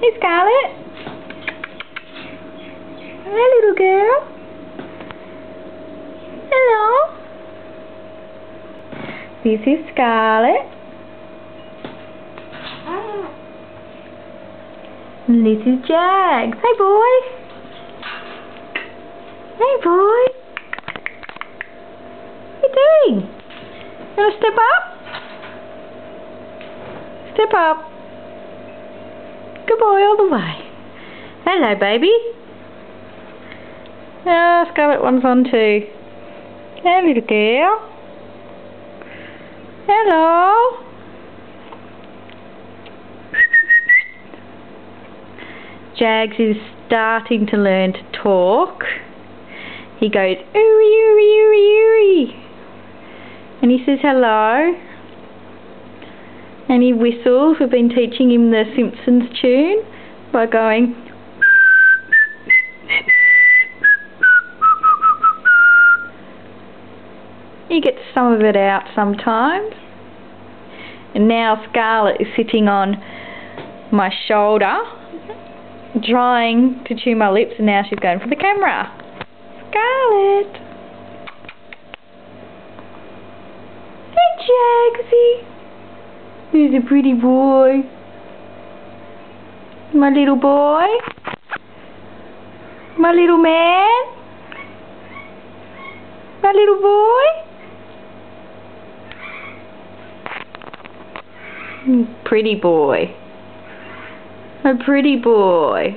Hey, Scarlet. Hi, little girl. Hello. This is Scarlet. And this is Jagz. Hey, boy. Hey, boy. What are you doing? You want to step up? Step up. Good boy all the way. Hello, baby. Oh, Scarlet one's on too. Hey, little girl. Hello. Jagz is starting to learn to talk. He goes, oorie, oorie, oorie, oorie. And he says hello. And he whistles. We've been teaching him the Simpsons tune by going. He gets some of it out sometimes. And now Scarlet is sitting on my shoulder, trying to chew my lips, and now she's going for the camera. Scarlet! Hey, Jagzy! Who's a pretty boy? My little boy? My little man? My little boy? Pretty boy. A pretty boy.